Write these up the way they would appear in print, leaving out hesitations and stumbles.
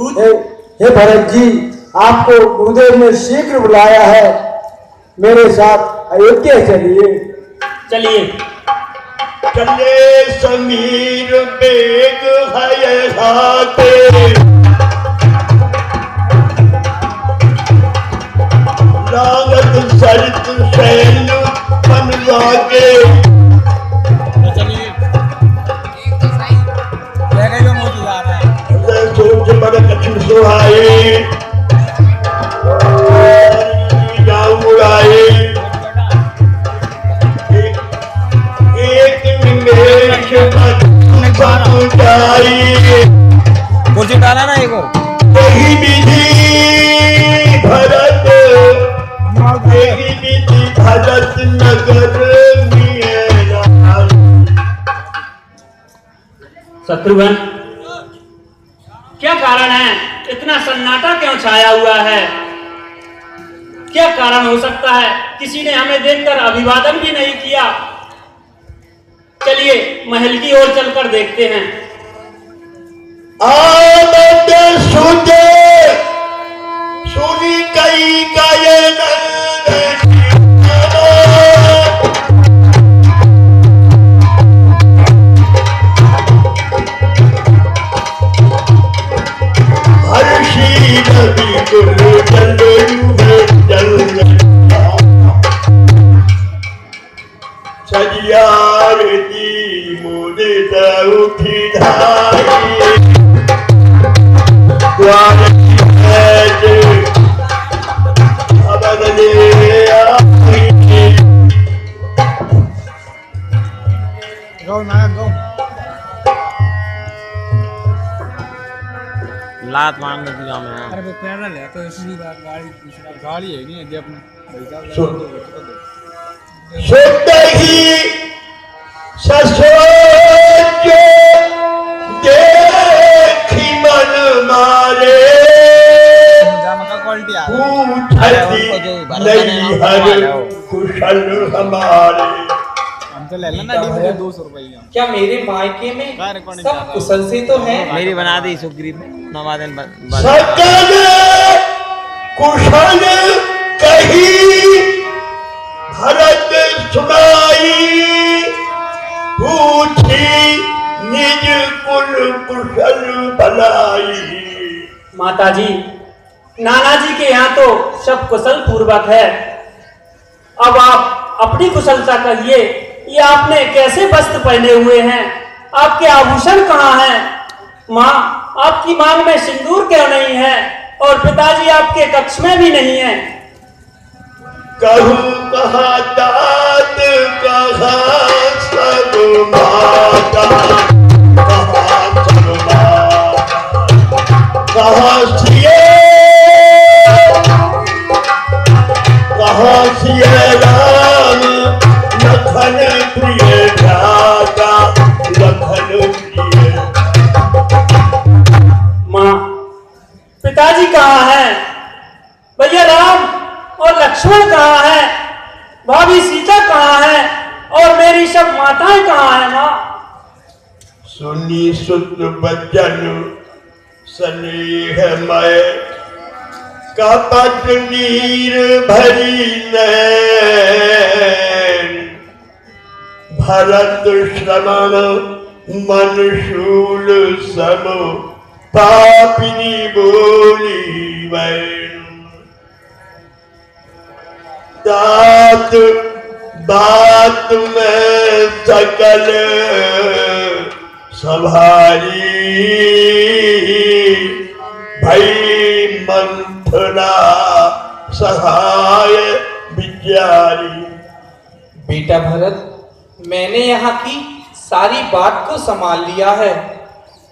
हे भरत जी, आपको गुरुदेव ने शीघ्र बुलाया है, मेरे साथ अयोध्या चलिए। चलिए। चले समीर बेग है हाथे, लागत सरित शैल बनवागे। सोच बड़ कठिन सुहाए, उड़ाए एक निमेश कुर्सी डाला ना एक और। यही विधि भरत, यही विधि भरत नगर मेरा। शत्रुघ्न, क्या कारण है? इतना सन्नाटा क्यों छाया हुआ है? क्या कारण हो सकता है? किसी ने हमें देखकर अभिवादन भी नहीं किया। चलिए महल की ओर चलकर देखते हैं। आमद सुने सुनी कई गायन हर्षी नबी गुरु सजियार दी मुदित उठी धाई, द्वार अबर ले आई। गो ना गो लात मारने की काम है। अरे वो पैदल है तो इसलिए गाड़ी गाड़ी है नहीं है अपने शुद्ध ही ससोच देखी मन मारे, क्वालिटी पूछती नहीं हर कुशल हमारे। हम तो ले लेना डी मुझे 200 रुपये। क्या मेरे मायके में सब कुशल से तो है? मेरी बना दी सुग्रीव नवादन सकल कुशल कही भरत सुनाई, पूछी निज कुल कुशल भलाई। माताजी, नाना जी के यहाँ तो सब कुशल पूर्वक है। अब आप अपनी कुशलता कहिए। ये आपने कैसे वस्त्र पहने हुए हैं? आपके आभूषण कहाँ हैं? माँ, आपकी मांग में सिंदूर क्यों नहीं है? और पिताजी आपके कक्ष में भी नहीं है। कहूँ कहा तात कहा सब माता, कहा सब माता, कहा सिए, कहा सिए राम लखन प्रिय भ्राता, लखन प्रिय। माँ, पिताजी कहाँ हैं? भैया राम और लक्ष्मण कहाँ हैं? भाभी सीता कहाँ है? और मेरी सब माताएं कहाँ हैं? माँ, सुनी सुत बचन स्नेह मय, कपट नीर भरी नैन। भरत श्रवण मन शूल सम, पापिनी बोली वैन। तात बात में सकल सभारी, भई मंथरा सहाय विचारी। बेटा भरत, मैंने यहाँ की सारी बात को संभाल लिया है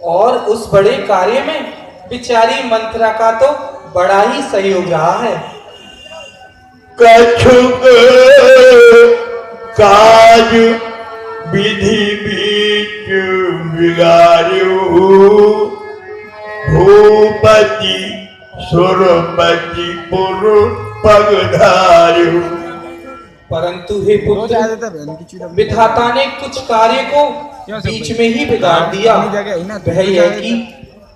और उस बड़े कार्य में बिचारी मंथरा का तो बड़ा ही सहयोग रहा है। कछुक काज विधि बीच बिगाड़ू, भूपति सुरपति पुर पगधारू। परंतु हे पुत्र, विधाता ने कुछ कार्य को बीच में ही बिगाड़ दिया। वह यह कि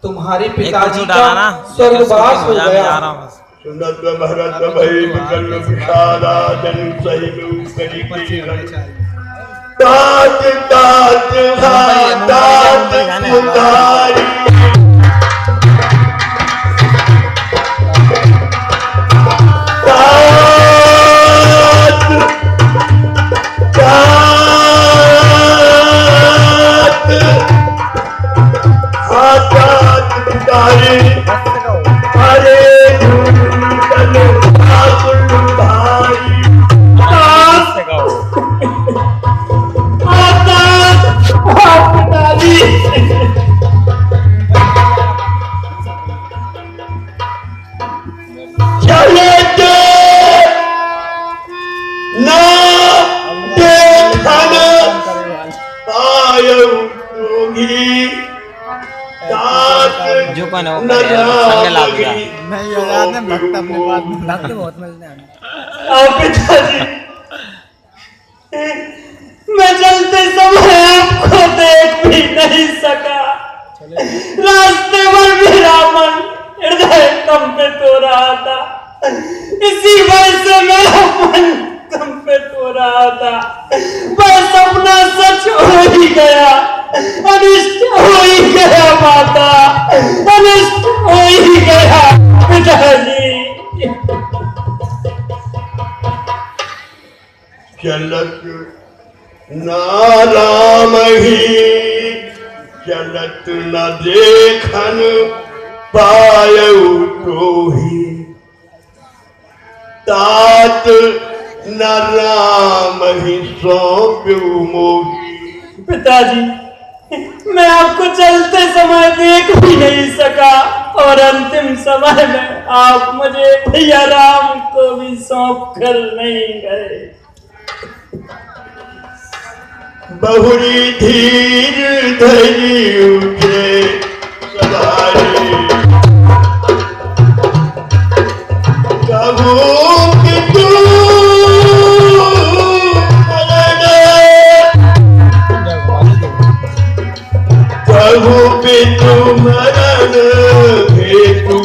तुम्हारे एक पिताजी कुछ डाला ना का स्वर्गवास हो जा गया। रहा हूँ बस। सुनत भरत भई विकल विषादा जन सही करी तात तात तात मुतारी जो कौन है वो संगे लाग गया। नहीं याद है भक्त अपने बात में भक्त बहुत मिलते हैं। आप पिताजी, मैं चलते समय आपको देख भी नहीं सका। रास्ते पर मेरा मन हृदय कंपित हो रहा था। इसी वजह से मेरा मन कंपित हो रहा था। वह सपना सच हो ही गया, अनिष्ट हो ही गया माता, अनिष्ट हो ही गया पिताजी। चलत न राम ही चलत न देखन पायऊ तो ही तात न राम ही सौंप्यू मोही। पिताजी, मैं आपको चलते समय देख भी नहीं सका और अंतिम समय में आप मुझे भैया राम को भी सौंप कर नहीं गए। बहुरी धीर धरी उठे सवारी कहूँ कि तू कहूँ कि तू मरण हेतु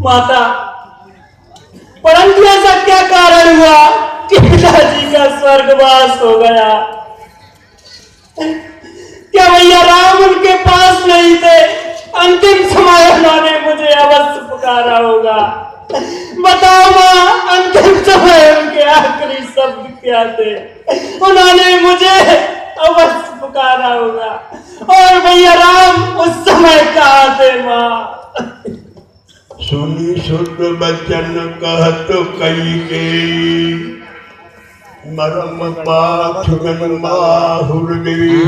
माता, परंतु ऐसा क्या कारण हुआ कि पिताजी का स्वर्गवास हो गया? क्या भैया राम उनके पास नहीं थे? अंतिम समय उन्होंने मुझे अवश्य पुकारा होगा। बताओ माँ, अंतिम समय उनके आखिरी शब्द क्या थे? उन्होंने मुझे अवश्य पुकारा होगा। और भैया राम उस समय कहाँ थे माँ? सुनी शुद्ध बचन कहत कई के मरम पाठ माहुर गई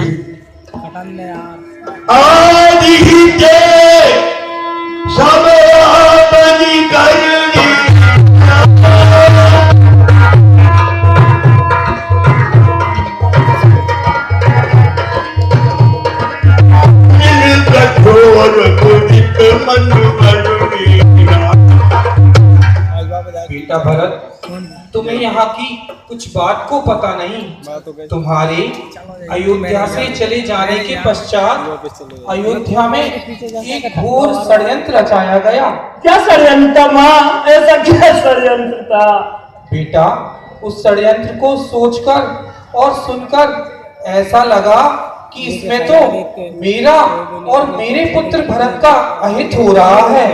आदि ही के सब आपनी करनी इन कठोर कुदित मन बरुणी। बेटा भरत, तुम्हें यहाँ की कुछ बात को पता नहीं। तुम्हारे अयोध्या से चले जाने के पश्चात अयोध्या में एक घोर षड्यंत्र रचाया गया। क्या षड्यंत्र माँ? ऐसा क्या षड्यंत्र था? बेटा, उस षड्यंत्र को सोचकर और सुनकर ऐसा लगा कि इसमें तो मेरा और मेरे पुत्र भरत का अहित हो रहा है।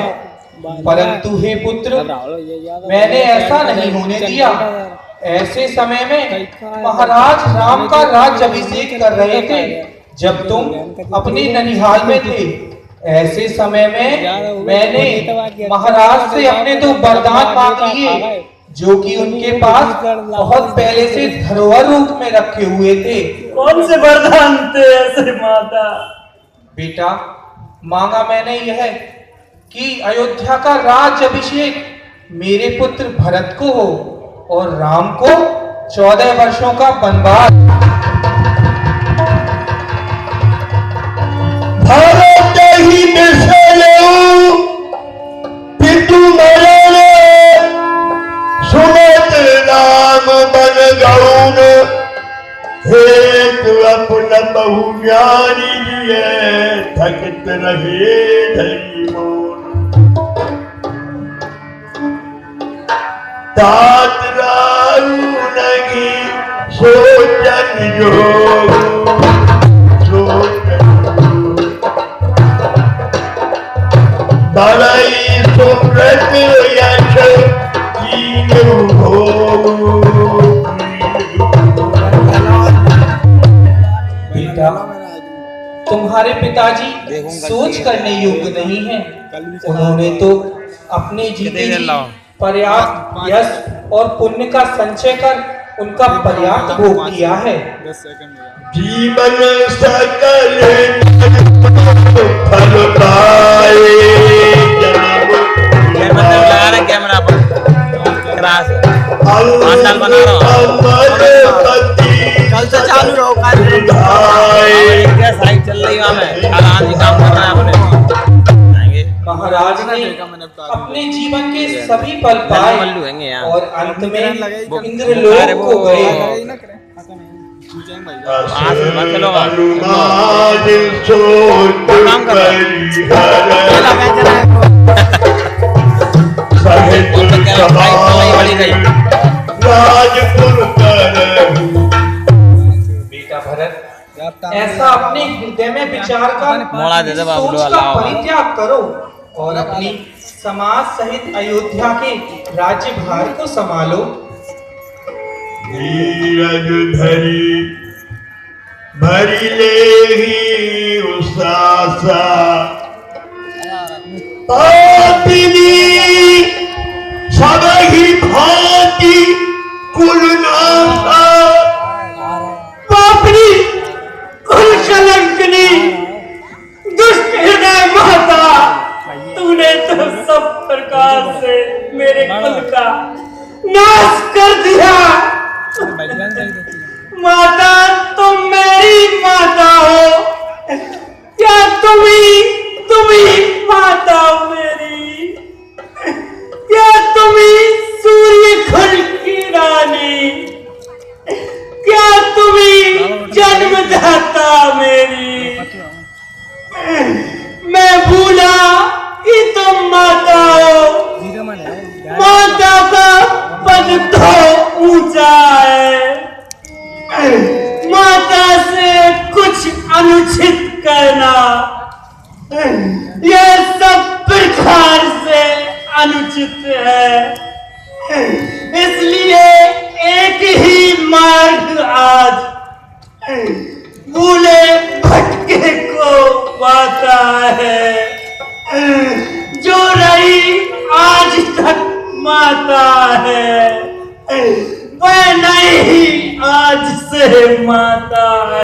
परंतु हे पुत्र, मैंने ऐसा नहीं होने दिया। ऐसे समय में महाराज राम का राज्याभिषेक कर रहे थे जब तुम अपने ननिहाल में थे। ऐसे समय में मैंने महाराज से अपने दो वरदान मांग लिए जो कि उनके पास बहुत पहले से धरोहर रूप में रखे हुए थे। कौन से वरदान थे ऐसे माता? बेटा, मांगा मैंने यह कि अयोध्या का राज्याभिषेक मेरे पुत्र भरत को हो और राम को 14 वर्षों का वनवास। भरत ही पितु मरण सुमत राम बन गौन हेतु अपन बहु ज्ञानी दिए रहे धरी मोर तात रारू नहीं सोचन योग बड़ई सुकृत यश कीन्हु भोग। बेटा, तुम्हारे पिताजी सोच करने योग्य नहीं हैं। उन्होंने तो अपने जीते जी पर्याप्त यश और पुण्य का संचय कर उनका पर्याप्त भोग किया है। 10 सेकंड जीवन सकल फल पाए कैमरा पर क्रास 5 साल बना रहा हूँ। कल से चालू रहो साइड चल रही है आराम से काम कर रहा है अपने। महाराज ने अपने जीवन के सभी पल पाए और अंत में इंद्रलोक को गए। बेटा भरत, ऐसा अपने हृदय में विचार कर सोच का परित्याग करो और अपनी समाज सहित अयोध्या के राज्य भार को संभालो। धीरज धरी भरी ले ही उसासा पापिनी सब ही भांति कुलनाथा पापनी कुल कलंकनी दुष्ट हृदय माता, तूने तो सब प्रकार से मेरे कुल का नाश कर दिया। माता, तुम मेरी माता हो, क्या तुम ही माता हो मेरी? क्या तुम ही सूर्य कुल की रानी? क्या तुम ही जन्मदाता मेरी? मैं भूला कि तुम माता हो। माता का पद तो ऊंचा है। माता से कुछ अनुचित करना यह सब प्रकार से अनुचित है। इसलिए एक ही मार्ग आज भूले भटके को पाता है। जो रही आज तक माता है, वह नहीं आज से माता है।